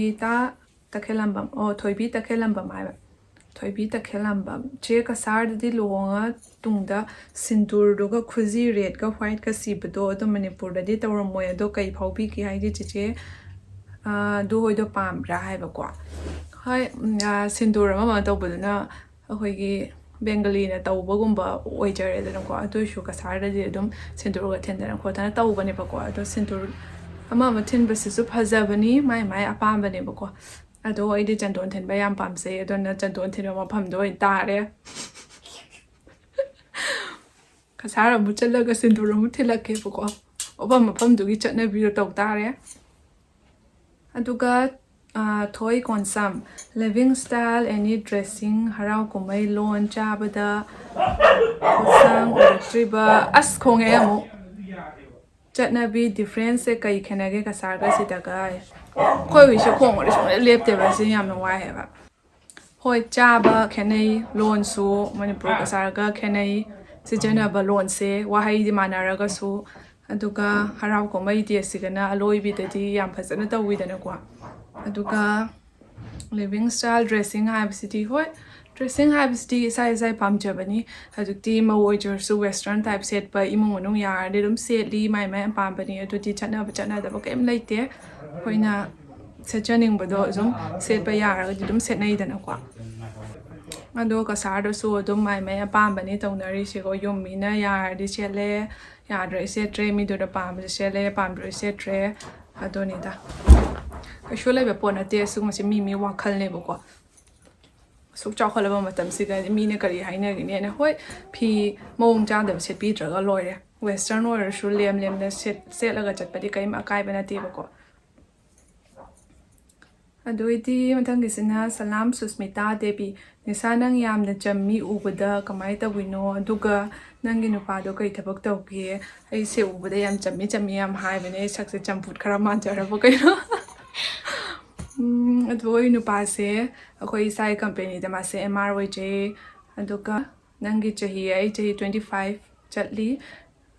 ꯇꯈꯦꯜꯂꯝꯕꯝ ꯊꯣꯏꯕꯤ ꯇꯈꯦꯜꯂꯝꯕꯝ ꯍꯥꯏꯕ ꯊꯣꯏꯕꯤ ꯇꯈꯦꯜꯂꯝꯕꯝ ꯆꯦ ꯀꯁꯥꯔꯗꯗꯤ ꯂꯨꯍꯣꯡꯉ ꯇꯨꯡꯗ ꯁꯤꯟꯗꯨꯔꯗꯨꯒ ꯈꯨꯖꯤ ꯔꯦꯗꯀ ꯋꯥꯏꯠꯀ ꯁꯤꯕꯗꯣ ꯑꯗꯣ ꯃꯅꯤꯄꯨꯔꯗꯗꯤ ꯇꯧꯔꯝꯃꯣꯏ ꯑꯗꯣ ꯀꯩ ꯐꯥꯎꯕꯤꯒꯦ ꯍꯥꯏꯗꯤ ꯆꯦꯆꯦ ꯑꯗꯨ ꯍꯣꯏꯗꯣ ꯄꯥꯝꯕ꯭ꯔꯥ ꯍꯥꯏꯕꯀꯣ ꯍꯣꯏ ꯁꯤꯟꯗꯨꯔ ꯑꯃ ꯇꯧꯕꯗꯨꯅ ꯑꯩꯈꯣꯏꯒꯤ ꯕꯦꯡꯒꯂꯤꯅ ꯇꯧꯕꯒꯨꯝꯕ ꯑꯣꯏꯖꯔꯦꯗꯅꯀꯣ ꯑꯗꯨꯏꯁꯨ ꯀꯁꯥꯔꯗꯗꯤ ꯑꯗꯨꯝ ꯁꯤꯟꯗꯨꯔꯒ ꯊꯤꯟꯗꯅ ꯈꯣꯠꯇꯅ ꯇꯧꯕꯅꯦꯕꯀꯣ ꯑꯗꯣ ꯁꯤꯟꯗꯨꯔ ꯑꯃ ꯊꯤꯟꯕꯁꯤꯁꯨ ꯐꯖꯕꯅꯤ ꯃꯥꯏ ꯑꯄꯥꯝꯕꯅꯦꯕꯀꯣ ꯑꯗꯣ ꯑꯩꯗꯤ ꯆꯟꯗꯣꯟ ꯊꯤꯟꯕ ꯌꯥꯝ ꯄꯥꯝꯖꯩ ꯑꯗꯨꯅ ꯆꯟꯗꯣꯟ ꯊꯤꯟꯕ ꯃꯐꯝꯗꯣ ꯑꯣꯏꯅ ꯇꯥꯔꯦ ꯀꯁꯥꯔ ꯑꯃꯨꯛ ꯆꯠꯂꯒ ꯁꯤꯟꯗꯨꯔ ꯑꯃꯨꯛ ꯊꯤꯜꯂꯛꯀꯦꯕꯀꯣ ꯃꯐꯝꯗꯨꯒꯤ ꯆꯠꯅꯕꯤꯗꯣ ꯇꯧ ꯇꯥꯔꯦ ꯑꯗꯨꯒ ꯊꯣꯏ ꯀꯣꯟꯁꯝ ꯂꯤꯚꯤꯡ ꯁ꯭ꯇꯥꯏꯜ ꯑꯦꯅꯤ ꯗ꯭ꯔꯦꯁꯤꯡ ꯍꯔꯥꯎ ꯀꯨꯝꯍꯩ ꯂꯣꯟ ꯆꯥꯕꯗ ꯄꯣꯠꯁꯥꯡ ꯎꯔꯛꯇ꯭ꯔꯤꯕ ꯑꯁ ꯈꯣꯡꯉꯦ ꯑꯃꯨꯛ ꯆꯠꯅꯕꯤ ꯗꯤꯐ꯭ꯔꯦꯟꯁꯁꯦ ꯀꯩ ꯈꯦꯠꯅꯒꯦ ꯀꯁꯥꯔꯒ ꯁꯤꯗꯒ ꯑꯩꯈꯣꯏ ꯍꯨꯏꯁꯦ ꯈꯣꯡꯉꯗꯤ ꯁꯨꯡꯂꯦꯞ ꯂꯦꯞꯇꯦꯕ ꯁꯤ ꯌꯥꯝꯅ ꯋꯥꯏꯑꯦꯕ ꯍꯣꯏ ꯆꯥꯕ ꯈꯦꯠꯅꯩ ꯂꯣꯟꯁꯨ ꯃꯅꯤꯄꯨꯔ ꯀꯁꯥꯔꯒ ꯈꯦꯠꯅꯩ ꯁꯤꯖꯤꯟꯅꯕ ꯂꯣꯟꯁꯦ ꯋꯥꯍꯩꯗꯤ ꯃꯥꯟꯅꯔꯒꯁꯨ ꯑꯗꯨꯒ ꯍꯔꯥꯎ ꯀꯨꯝꯍꯩ ꯗꯦꯠꯁꯤꯒꯅ ꯑꯂꯣꯏꯕꯤꯗꯗꯤ ꯌꯥꯝ ꯐꯖꯅ ꯇꯧꯋꯤꯗꯅꯀꯣ ꯑꯗꯨꯒ ꯂꯤꯚꯤꯡ ꯁ꯭ꯇꯥꯏꯜ ꯗ꯭ꯔꯦꯁꯤꯡ ꯍꯥꯏꯕꯁꯤꯗꯤ ꯍꯣꯏ ꯗ꯭ꯔꯦꯁꯤꯡ ꯍꯥꯏꯕꯁꯤꯗꯤ ꯏꯁꯥ ꯄꯥꯝꯖꯕꯅꯤ ꯍꯧꯖꯤꯛꯇꯤ ꯃꯧ ꯑꯣꯏꯖꯔꯁꯨ ꯋꯦꯁꯇ꯭ꯔꯟ ꯇꯥꯏꯞ ꯁꯦꯠꯄ ꯏꯃꯨꯡ ꯃꯅꯨꯡ ꯌꯥꯔꯗꯤ ꯑꯗꯨꯝ ꯁꯦꯠꯂꯤ ꯃꯥꯏ ꯑꯄꯥꯝꯕꯅꯤ ꯑꯗꯨꯗꯤ ꯆꯠꯅꯗꯕ ꯀꯩꯝ ꯂꯩꯇꯦ ꯑꯩꯈꯣꯏꯅ ꯁꯦꯠꯆꯅꯤꯡꯕꯗꯣ ꯑꯗꯨꯝ ꯁꯦꯠꯄ ꯌꯥꯔꯒꯗꯤ ꯑꯗꯨꯝ ꯁꯦꯠꯅꯩꯗꯅꯀꯣ ꯑꯗꯣ ꯀꯁꯥꯔꯗꯁꯨ ꯑꯗꯨꯝ ꯃꯥꯏ ꯑꯄꯥꯝꯕꯅꯤ ꯇꯧꯅꯔꯤꯁꯦꯀꯣ ꯌꯨꯝ ꯃꯤꯅ ꯌꯥꯔꯗꯤ ꯁꯦꯠꯂꯦ ꯌꯥꯗ꯭ꯔꯦ ꯁꯦꯠꯇ꯭ꯔꯦ ꯃꯤꯗꯨꯅ ꯄꯥꯝꯕꯁꯦ ꯁꯦꯠꯂꯦ ꯄꯥꯝꯗ꯭ꯔꯦ ꯁꯦꯠꯇ꯭ꯔꯦ ꯑꯗꯨꯅꯤꯗ ꯀꯩꯁꯨ ꯂꯩꯕ ꯄꯣꯠ ꯅꯠꯇꯦ ꯁꯤꯒꯨꯝꯕꯁꯦ ꯃꯤ ꯋꯥꯈꯜꯅꯦꯕꯀꯣ ꯑꯁꯨꯛ ꯆꯥꯎꯈꯠꯂꯕ ꯃꯇꯝꯁꯤꯗ ꯃꯤꯅ ꯀꯔꯤ ꯍꯥꯏꯅꯒꯅꯤꯅ ꯍꯣꯏ ꯐꯤ ꯃꯑꯣꯡ ꯆꯥꯗꯕ ꯁꯦꯠꯄꯤꯗ꯭ꯔꯒ ꯂꯣꯏꯔꯦ ꯋꯦꯁꯇ꯭ꯔꯟ ꯑꯣꯏꯔꯁꯨ ꯂꯦꯝꯅ ꯁꯦꯠꯂꯒ ꯆꯠꯄꯗꯤ ꯀꯔꯤꯝ ꯑꯀꯥꯏꯕ ꯅꯠꯇꯦꯕꯀꯣ ꯑꯗꯨꯏꯗꯤ ꯃꯊꯪꯒꯤꯁꯤꯅ ꯁꯂꯥꯝ ꯁꯨꯁꯃꯤꯇꯥ ꯗꯦꯕꯤ ꯅꯤꯁꯥ ꯅꯪ ꯌꯥꯝꯅ ꯆꯝꯃꯤ ꯎꯕꯗ ꯀꯃꯥꯏꯅ ꯇꯧꯋꯤꯅꯣ ꯑꯗꯨꯒ ꯅꯪꯒꯤ ꯅꯨꯄꯥꯗꯣ ꯀꯩ ꯊꯕꯛ ꯇꯧꯒꯦ ꯑꯩꯁꯦ ꯎꯕꯗ ꯌꯥꯝ ꯆꯝꯃꯤ ꯌꯥꯝ ꯍꯥꯏꯕꯅꯦ ꯑꯩ ꯁꯛꯁꯦ ꯆꯝꯐꯨꯠ ꯈꯔ ꯃꯥꯟꯖꯔꯕ ꯀꯩꯅꯣ ꯑꯗꯨ ꯑꯩ ꯅꯨꯄꯥꯁꯦ ꯑꯩꯈꯣꯏ ꯏꯁꯥꯒꯤ ꯀꯝꯄꯦꯅꯤꯗ ꯃꯥꯁꯦ MR ꯑꯣꯏꯖꯩ ꯑꯗꯨꯒ ꯅꯪꯒꯤ ꯆꯍꯤ ꯑꯩ ꯆꯍꯤ 25 ꯆꯠꯂꯤ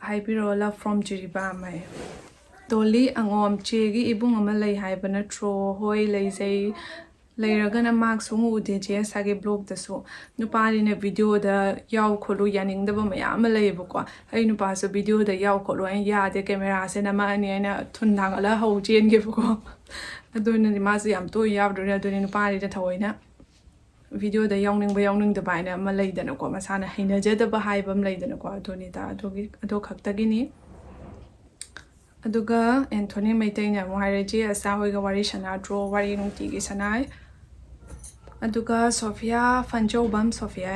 ꯍꯥꯏꯕꯤꯔꯛꯑꯣ ꯂꯞ ꯐ꯭ꯔꯣꯝ ꯖꯤꯔꯤꯕꯥꯝ ꯍꯥꯏ ꯗꯣꯂꯤ ꯑꯉꯣꯝ ꯆꯦꯒꯤ ꯏꯕꯨꯡ ꯑꯃ ꯂꯩ ꯍꯥꯏꯕ ꯅꯠꯇ꯭ꯔꯣ ꯍꯣꯏ ꯂꯩꯖꯩ ꯂꯩꯔꯒꯅ ꯃꯥꯛ ꯁꯨꯡꯎ ꯎꯗꯦ ꯆꯦ ꯑꯁꯥꯒꯤ ꯕ꯭ꯂꯣꯛꯇꯁꯨ ꯅꯨꯄꯥꯅꯤꯅ ꯚꯤꯗꯤꯑꯣꯗ ꯌꯥꯎ ꯈꯣꯠꯂꯨ ꯌꯥꯅꯤꯡꯗꯕ ꯃꯌꯥꯝ ꯑꯃ ꯂꯩꯌꯦꯕꯀꯣ ꯑꯩ ꯅꯨꯄꯥꯁꯨ ꯚꯤꯗꯤꯑꯣꯗ ꯌꯥꯎ ꯈꯣꯠꯂꯨ ꯑꯩꯅ ꯌꯥꯗꯦ ꯀꯦꯃꯦꯔꯥꯁꯦ ꯅꯝꯃꯛꯑꯅꯤ ꯑꯩꯅ ꯊꯨꯟ ꯊꯥꯡꯒꯠꯂ ꯍꯧ ꯆꯦꯟꯒꯦꯕꯀꯣ ꯑꯗꯨꯅꯗꯤ ꯃꯥꯁꯨ ꯌꯥꯝ ꯇꯣꯏꯅ ꯌꯥꯎꯗꯣꯏꯅꯦ ꯑꯗꯨꯅꯤ ꯅꯨꯄꯥꯅꯤꯅ ꯊꯑꯣꯏꯅ ꯚꯤꯗꯤꯑꯣꯗ ꯌꯥꯎꯅꯤꯡꯗꯕ ꯍꯥꯏꯅ ꯑꯃ ꯂꯩꯗꯅꯀꯣ ꯃꯁꯥꯅ ꯍꯩꯅꯖꯗꯕ ꯍꯥꯏꯕ ꯑꯃ ꯂꯩꯗꯅꯀꯣ ꯑꯗꯨꯅꯤꯗ ꯑꯗꯨ ꯈꯛꯇꯒꯤꯅꯤ ꯑꯗꯨꯒ ꯑꯦꯟꯊꯣꯅꯤ ꯃꯩꯇꯩꯅ ꯑꯃꯨꯛ ꯍꯥꯏꯔꯦ ꯆꯦ ꯑꯁꯥ ꯍꯣꯏꯒ ꯋꯥꯔꯤ ꯁꯥꯟꯅꯗ꯭ꯔꯣ ꯋꯥꯔꯤ ꯅꯨꯡꯇꯤꯒꯤ ꯁꯥꯟꯅꯩ ꯑꯗꯨꯒ ꯁꯣꯐꯤꯌꯥ ꯐꯟꯆꯧꯕꯝ ꯁꯣꯐꯤꯌꯥ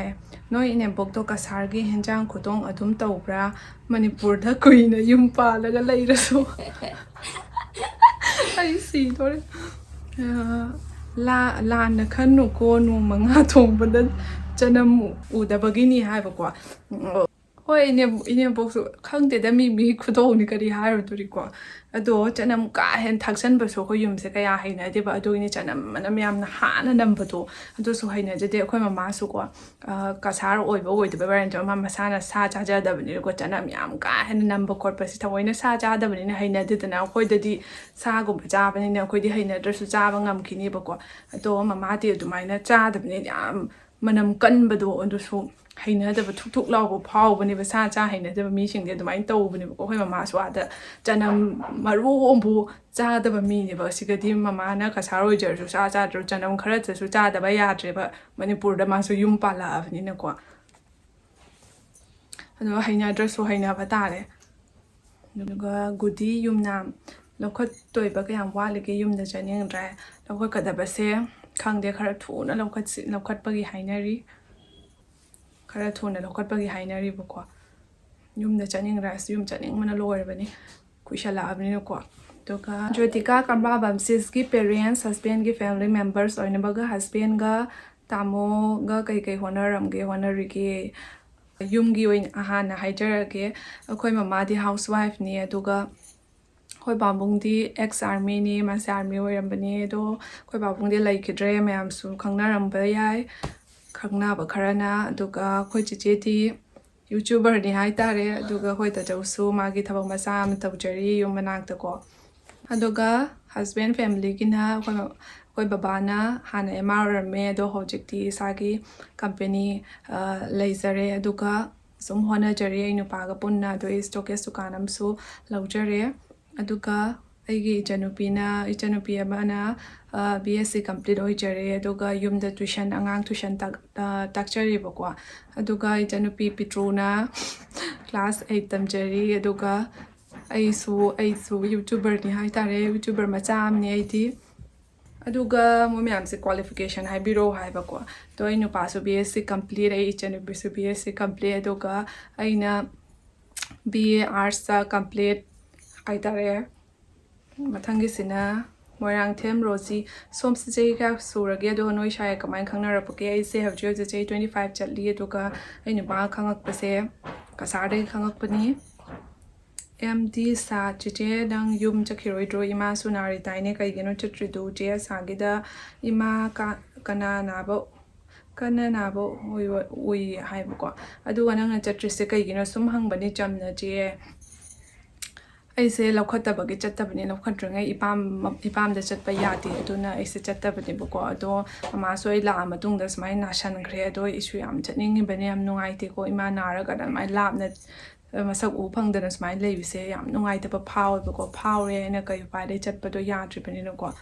ꯅꯣꯏ ꯏꯅꯦꯝꯕꯣꯛꯇꯣ ꯀꯁꯥꯔꯒꯤ ꯍꯦꯟꯖꯥꯡ ꯈꯨꯊꯣꯡ ꯑꯗꯨꯝ ꯇꯧꯕ꯭ꯔꯥ ꯃꯅꯤꯄꯨꯔꯗ ꯀꯨꯏꯅ ꯌꯨꯝ ꯄꯥꯜꯂꯒ ꯂꯩꯔꯁꯨ ꯑꯩ ꯁꯤꯗꯣꯔꯦ ꯂꯥꯟꯅ ꯈꯟꯅꯨꯀꯣ ꯅꯣꯡꯃ ꯉꯥ ꯊꯣꯡꯕꯗ ꯆꯅꯝ ꯎꯗꯕꯒꯤꯅꯤ ꯍꯥꯏꯕꯀꯣ ꯍꯣꯏ ꯏꯅꯦꯝꯄꯣꯛꯁꯨ ꯈꯪꯗꯦꯗ ꯃꯤ ꯈꯨꯗꯣꯡꯅꯤ ꯀꯔꯤ ꯍꯥꯏꯔꯨꯗꯣꯔꯤꯀꯣ ꯑꯗꯣ ꯆꯅꯝ ꯀꯥ ꯍꯦꯟꯅ ꯊꯥꯛꯆꯟꯕꯁꯨ ꯑꯩꯈꯣꯏ ꯌꯨꯝꯁꯦ ꯀꯌా ꯍꯩꯅꯗꯦꯕ ꯑꯗꯨꯒꯤꯅꯤ ꯆꯅꯝ ꯃꯅꯝ ꯌꯥꯝꯅ ꯍꯥꯅ ꯅꯝꯕꯗꯣ ꯑꯗꯨꯁꯨ ꯍꯩꯅꯖꯗꯦ ꯑꯩꯈꯣꯏ ꯃꯃꯥꯁꯨꯀꯣ ꯀꯁꯥꯔ ꯑꯣꯏꯕ ꯑꯣꯏꯗꯕ ꯋꯥꯔꯦꯟꯇꯣ ꯑꯃ ꯃꯁꯥꯅ ꯁꯥ ꯆꯥꯖꯗꯕꯅꯤꯅꯀꯣ ꯆꯅꯝ ꯌꯥꯝ ꯀꯥ ꯍꯦꯟꯅ ꯅꯝꯕ ꯈꯣꯠꯄꯁꯤ ꯊꯑꯣꯏꯅ ꯁꯥ ꯆꯥꯗꯕꯅꯤꯅ ꯍꯩꯅꯗꯦꯗꯅ ꯑꯩꯈꯣꯏꯗꯗꯤ ꯁꯥꯒꯨꯝꯕ ꯆꯥꯕꯅꯤ나 ꯑꯩꯈꯣꯏꯗꯤ ꯍꯩꯅꯗ꯭ꯔꯁꯨ ꯆꯥꯕ ꯉꯝꯈꯤꯅꯦꯕꯀꯣ ꯑꯗꯣ ꯃꯃꯥꯗꯤ ꯑꯗꯨꯃꯥꯏꯅ ꯆꯥꯗꯕꯅꯤꯅ ꯌꯥꯝ ꯃꯅꯝ ꯀꯟꯕꯗꯣ ꯑꯗꯨꯁꯨ ꯍꯩꯅꯗꯕ ꯊꯨꯛ ꯂꯥꯎꯕ ꯐꯥꯎꯕꯅꯦꯕ ꯁꯥ ꯍꯩꯅꯗꯕ ꯃꯤꯁꯤꯡꯗꯤ ꯑꯗꯨꯃꯥꯏꯅ ꯇꯧꯕꯅꯦꯕꯀꯣ ꯑꯩꯈꯣꯏ ꯃꯃꯥꯁꯨ ꯑꯥꯗ ꯆꯅꯝ ꯃꯔꯨ ꯑꯃꯐꯥꯎ ꯆꯥꯗꯕ ꯃꯤꯅꯦꯕ ꯑꯁꯤꯒꯗꯤ ꯃꯃꯥꯅ ꯀꯁꯥꯔ ꯑꯣꯏꯖꯔꯁꯨ ꯆꯥꯗ꯭ꯔꯣ ꯆꯅꯝ ꯈꯔꯇꯁꯨ ꯆꯥꯗꯕ ꯌꯥꯗ꯭ꯔꯦꯕ ꯃꯅꯤꯄꯨꯔꯗ ꯃꯥꯁꯨ ꯌꯨꯝ ꯄꯥꯜꯂꯛꯑꯕꯅꯤꯅꯀꯣ ꯑꯗꯣ ꯍꯩꯅꯗ꯭ꯔꯁꯨ ꯍꯩꯅꯕ ꯇꯥꯔꯦ ꯑꯗꯨꯒ ꯒꯨꯗꯤ ꯌꯨꯝꯅꯥꯝ ꯂꯧꯈꯠꯇꯣꯏꯕ ꯀꯌꯥꯝ ꯋꯥꯠꯂꯤꯒꯦ ꯌꯨꯝꯗ ꯆꯠꯅꯤꯡꯗ꯭ꯔꯦ ꯂꯧꯈꯠꯀꯗꯕꯁꯦ ꯈꯪꯗꯦ ꯈꯔ ꯊꯨꯅ ꯂꯧꯈꯠꯄꯒꯤ ꯍꯥꯏꯅꯔꯤ ꯈꯔ ꯊꯨꯅ ꯂꯧꯈꯠꯄꯒꯤ ꯍꯥꯏꯅꯔꯤꯕꯀꯣ ꯌꯨꯝꯗ ꯆꯠꯅꯤꯡꯗ꯭ꯔꯦ ꯑꯁ ꯌꯨꯝ ꯆꯠꯅꯤꯡꯕꯅ ꯂꯣꯏꯔꯕꯅꯤ ꯀꯨꯏꯁꯜꯂꯛꯑꯕꯅꯤꯅꯀꯣ ꯑꯗꯨꯒ ꯖꯣꯇꯤꯀꯥ ꯀꯝꯕꯥꯕꯝ ꯁꯤꯁꯀꯤ ꯄꯦꯔꯦꯟꯁ ꯍꯁꯕꯦꯟꯒꯤ ꯐꯦꯃꯤꯂꯤ ꯃꯦꯝꯕꯔꯁ ꯑꯣꯏꯅꯕꯒ ꯍꯁꯕꯦꯟꯒ ꯇꯥꯃꯣꯒ ꯀꯩ ꯍꯣꯠꯅꯔꯤꯒꯦ ꯌꯨꯝꯒꯤ ꯑꯣꯏꯅ ꯍꯥꯟꯅ ꯍꯥꯏꯖꯔꯒꯦ ꯑꯩꯈꯣꯏ ꯃꯃꯥꯗꯤ ꯍꯥꯎꯁ ꯋꯥꯏꯐꯅꯤ ꯑꯗꯨꯒ ꯑꯩꯈꯣꯏ ꯄꯥꯕꯨꯡꯗꯤ ꯑꯦꯛꯁ ꯑꯥꯔꯃꯤꯅꯤ ꯃꯥꯁꯦ ꯑꯥꯔꯃꯤ ꯑꯣꯏꯔꯝꯕꯅꯤ ꯑꯗꯣ ꯑꯩꯈꯣꯏ ꯄꯥꯕꯨꯡꯗꯤ ꯂꯩꯈꯤꯗ꯭ꯔꯦ ꯃꯌꯥꯝꯁꯨ ꯈꯪꯅꯔꯝꯕ ꯌꯥꯏ ꯈꯪꯅꯕ ꯈꯔꯅ ꯑꯗꯨꯒ ꯑꯩꯈꯣꯏ ꯆꯤꯆꯦꯗꯤ ꯌꯨꯇ꯭ꯌꯨꯕꯔꯅꯤ ꯍꯥꯏꯇꯥꯔꯦ ꯑꯗꯨꯒ ꯑꯩꯈꯣꯏ ꯇꯥꯆꯧꯁꯨ ꯃꯥꯒꯤ ꯊꯕꯛ ꯃꯆꯥ ꯑꯃ ꯇꯧꯖꯔꯤ ꯌꯨꯝ ꯃꯅꯥꯛꯇꯀꯣ ꯑꯗꯨꯒ ꯍꯁꯕꯦꯟ ꯐꯦꯃꯤꯂꯤꯒꯤꯅ ꯑꯩꯈꯣꯏ ꯕꯕꯥꯅ ꯍꯥꯟꯅ ꯑꯦꯝ ꯑꯥꯔ ꯑꯣꯏꯔꯝꯃꯦ ꯑꯗꯣ ꯍꯧꯖꯤꯛꯇꯤ ꯏꯁꯥꯒꯤ ꯀꯝꯄꯦꯅꯤ ꯂꯩꯖꯔꯦ ꯑꯗꯨꯒ ꯁꯨꯝ ꯍꯣꯠꯅꯖꯔꯤ ꯑꯩ ꯅꯨꯄꯥꯒ ꯄꯨꯟꯅ ꯑꯗꯨꯒ ꯁ꯭ꯇꯣꯀꯦꯁ ꯗꯨꯀꯥꯟ ꯑꯃꯁꯨ ꯂꯧꯖꯔꯦ ꯑꯗꯨꯒ ꯑꯩꯒꯤ ꯏꯆꯟꯅꯨꯄꯤ ꯑꯃꯅ BSc ꯀꯝꯄ꯭ꯂꯤꯠ ꯑꯣꯏꯖꯔꯦ ꯑꯗꯨꯒ ꯌꯨꯝꯗ ꯑꯉꯥꯡ ꯇ꯭ꯋꯤꯁꯟ ꯇꯥꯛꯆꯔꯤꯕꯀꯣ ꯑꯗꯨꯒ ꯏꯆꯟꯅꯨꯄꯤ ꯄꯤꯇ꯭ꯔꯨꯅ ꯀ꯭ꯂꯥꯁ 8 ꯇꯝꯖꯔꯤ ꯑꯗꯨꯒ ꯑꯩꯁꯨ ꯌꯨꯇ꯭ꯌꯨꯕꯔꯅꯤ ꯍꯥꯏꯇꯥꯔꯦ ꯌꯨꯇ꯭ꯌꯨꯕꯔ ꯃꯆꯥ ꯑꯃꯅꯤ ꯑꯩꯗꯤ ꯑꯗꯨꯒ ꯃꯣꯏ ꯃꯌꯥꯝꯁꯦ ꯀ꯭ꯋꯥꯂꯤꯐꯤꯀꯦꯁꯟ ꯍꯥꯏꯕꯤꯔꯛꯑꯣ ꯍꯥꯏꯕꯀꯣ ꯑꯗꯣ ꯑꯩ ꯅꯨꯄꯥꯁꯨ BSc ꯀꯝꯄ꯭ꯂꯤꯠ ꯑꯩ ꯏꯆꯟꯅꯨꯄꯤꯁꯨ BSc ꯀꯝꯄ꯭ꯂꯤꯠ ꯑꯗꯨꯒ ꯑꯩꯅ BA ꯑꯥꯔꯠꯁꯇ ꯀꯝꯄ꯭ꯂꯤꯠ ꯍꯥꯏꯇꯥꯔꯦ ꯃꯊꯪꯒꯤꯁꯤꯅ ꯃꯣꯏꯔꯥꯡꯊꯦꯝ ꯔꯣꯖꯤ ꯁꯣꯝꯁꯦ ꯆꯍꯤ ꯀꯌꯥ ꯁꯨꯔꯒꯦ ꯑꯗꯨꯒ ꯅꯣꯏ ꯁꯥꯏ ꯀꯃꯥꯏꯅ ꯈꯪꯅꯔꯛꯄꯒꯦ ꯑꯩꯁꯦ ꯍꯧꯖꯤꯛ ꯆꯍꯤ 25 ꯆꯠꯂꯤ ꯑꯗꯨꯒ ꯑꯩ ꯅꯨꯄꯥ ꯈꯪꯉꯛꯄꯁꯦ ꯀꯁꯥꯔꯗꯒꯤ ꯈꯪꯉꯛꯄꯅꯤ MD ꯁꯥ ꯆꯤꯆꯦ ꯅꯪ ꯌꯨꯝ ꯆꯠꯈꯤꯔꯣꯏꯗ꯭ꯔꯣ ꯏꯃꯥꯁꯨ ꯅꯥꯔꯤꯗꯥꯏꯅꯦ ꯀꯩꯒꯤꯅꯣ ꯆꯠꯇ꯭ꯔꯤꯗꯨ ꯆꯦ ꯑꯁꯥꯒꯤꯗ ꯏꯃꯥ ꯀꯅꯥ ꯅꯥꯕ ꯎꯏ ꯍꯥꯏꯕꯀꯣ ꯑꯗꯨꯒ ꯅꯪꯅ ꯆꯠꯇ꯭ꯔꯤꯁꯦ ꯀꯩꯒꯤꯅꯣ ꯁꯨꯝ ꯍꯪꯕꯅꯤ ꯆꯝꯅ ꯆꯦ ꯑꯩꯁꯦ ꯂꯧꯈꯠꯇꯕꯒꯤ ꯆꯠꯇꯕꯅꯤ ꯂꯧꯈꯠꯇ꯭ꯔꯤꯉꯩ ꯏꯄꯥꯝꯗ ꯆꯠꯄ ꯌꯥꯗꯦ ꯑꯗꯨꯅ ꯑꯩꯁꯦ ꯆꯠꯇꯕꯅꯦꯕꯀꯣ ꯑꯗꯣ ꯃꯃꯥꯁꯨ ꯑꯩ ꯂꯥꯛꯑ ꯃꯇꯨꯡꯗ ꯁꯨꯃꯥꯏꯅ ꯅꯥꯁꯟꯈ꯭ꯔꯦ ꯑꯗꯣ ꯑꯩꯁꯨ ꯌꯥꯝ ꯆꯠꯅꯤꯡꯉꯤꯕꯅꯦ ꯌꯥꯝ ꯅꯨꯡꯉꯥꯏꯇꯦꯀꯣ ꯏꯃꯥ ꯅꯥꯔꯒ ꯑꯗꯨꯃꯥꯏꯅ ꯂꯥꯞꯅ ꯃꯁꯛ ꯎ ꯐꯪꯗꯅ ꯁꯨꯃꯥꯏꯅ ꯂꯩꯕꯁꯦ ꯌꯥꯝ ꯅꯨꯡꯉꯥꯏꯇꯕ ꯐꯥꯎꯋꯦꯕꯀꯣ ꯐꯥꯎꯔꯦ ꯑꯩꯅ ꯀꯩ ꯎꯄꯥꯏꯗꯩ ꯆꯠꯄꯗꯣ ꯌꯥꯗ꯭ꯔꯤꯕꯅꯤꯅꯀꯣ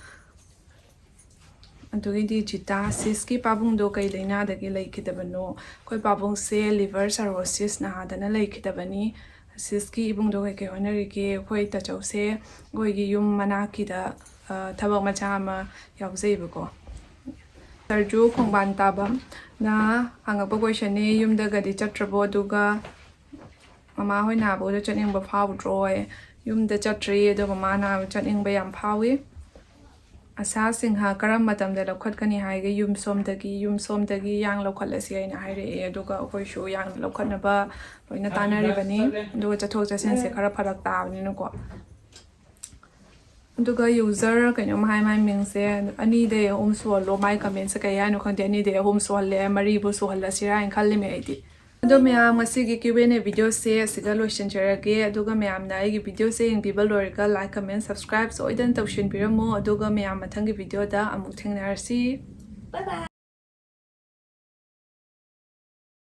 ꯑꯗꯨꯒꯤꯗꯤ ꯖꯤꯇꯥ ꯁꯤꯁꯀꯤ ꯄꯥꯕꯨꯡꯗꯣ ꯀꯩ ꯂꯩꯅꯥꯗꯒꯤ ꯂꯩꯈꯤꯗꯕꯅꯣ ꯑꯩꯈꯣꯏ ꯄꯥꯕꯨꯡꯁꯦ ꯂꯤꯚꯔ ꯁꯔꯣꯁꯤꯁ ꯅꯥꯗꯅ ꯂꯩꯈꯤꯗꯕꯅꯤ ꯁꯤꯁꯀꯤ ꯏꯕꯨꯡꯗꯣ ꯀꯩ ꯍꯣꯠꯅꯔꯤꯒꯦ ꯑꯩꯈꯣꯏ ꯇꯥꯆꯧꯁꯦ ꯑꯩꯈꯣꯏꯒꯤ ꯌꯨꯝ ꯃꯅꯥꯛꯀꯤꯗ ꯊꯕꯛ ꯃꯆꯥ ꯑꯃ ꯌꯥꯎꯖꯩꯕꯀꯣ ꯁꯔꯖꯨ ꯈꯣꯡꯕꯥꯟ ꯇꯥꯕꯝꯅ ꯍꯪꯉꯛꯄ ꯀꯣꯏꯁꯟꯅꯤ ꯌꯨꯝꯗꯒꯗꯤ ꯆꯠꯇ꯭ꯔꯕꯣ ꯑꯗꯨꯒ ꯃꯃꯥ ꯍꯣꯏ ꯅꯥꯕꯗ ꯆꯠꯅꯤꯡꯕ ꯐꯥꯎꯗ꯭ꯔꯣ ꯌꯨꯝꯗ ꯆꯠꯇ꯭ꯔꯤ ꯑꯗꯣ ꯃꯃꯥ ꯅꯥꯕ ꯆꯠꯅꯤꯡꯕ ꯌꯥꯝ ꯐꯥꯎꯏ ꯑꯁꯥ ꯁꯤꯡꯍ ꯀꯔꯝ ꯃꯇꯝꯗ ꯂꯧꯈꯠꯀꯅꯤ ꯍꯥꯏꯒꯦ ꯌꯨꯝ ꯁꯣꯝꯗꯒꯤ ꯌꯥꯡ ꯂꯧꯈꯠꯂꯁꯤ ꯍꯥꯏꯅ ꯍꯥꯏꯔꯛꯑꯦ ꯑꯗꯨꯒ ꯑꯩꯈꯣꯏꯁꯨ ꯌꯥꯡ ꯂꯧꯈꯠꯅꯕ ꯂꯣꯏꯅ ꯇꯥꯟꯅꯔꯤꯕꯅꯤ ꯑꯗꯨꯒ ꯆꯠꯊꯣꯛ ꯆꯠꯁꯤꯟꯁꯦ ꯈꯔ ꯐꯔꯛ ꯇꯥꯕꯅꯤꯅꯀꯣ ꯑꯗꯨꯒ ꯌꯨꯖꯔ ꯀꯩꯅꯣꯝ ꯃꯥꯏ ꯃꯤꯡꯁꯦ 2-3 ꯁꯨꯍꯜꯂꯣ ꯃꯥꯏ ꯀꯃꯦꯟꯁꯦ ꯀꯩ ꯍꯥꯏꯅꯣ ꯈꯪꯗꯦ 2-3 ꯁꯨꯍꯜꯂꯦ 4ꯕꯨ ꯁꯨꯍꯜꯂꯁꯤꯔꯥ ꯍꯥꯏꯅ ꯈꯜꯂꯤꯃꯦ ꯑꯩꯗꯤ ꯑꯗꯣ ꯃꯌꯥꯝ ꯉꯁꯤꯒꯤ Q&A ꯚꯤꯗꯤꯑꯣꯁꯦ ꯑꯁꯤꯗ ꯂꯣꯏꯁꯤꯟꯖꯔꯒꯦ ꯑꯗꯨꯒ ꯃꯌꯥꯝꯅ ꯑꯩꯒꯤ ꯚꯤꯗꯤꯑꯣꯁꯦ ꯌꯦꯡꯕꯤꯕ ꯂꯣꯏꯔꯒ ꯂꯥꯏꯛ ꯀꯃꯦꯟ ꯁꯕꯁꯀ꯭ꯔꯥꯏꯕ ꯁꯣꯏꯗꯅ ꯇꯧꯁꯤꯟꯕꯤꯔꯝꯃꯣ ꯑꯗꯨꯒ ꯃꯌꯥꯝ ꯃꯊꯪꯒꯤ ꯚꯤꯗꯤꯑꯣꯗ ꯑꯃꯨꯛ ꯊꯦꯡꯅꯔꯁꯤ ꯕꯥꯏ ꯕꯥꯏ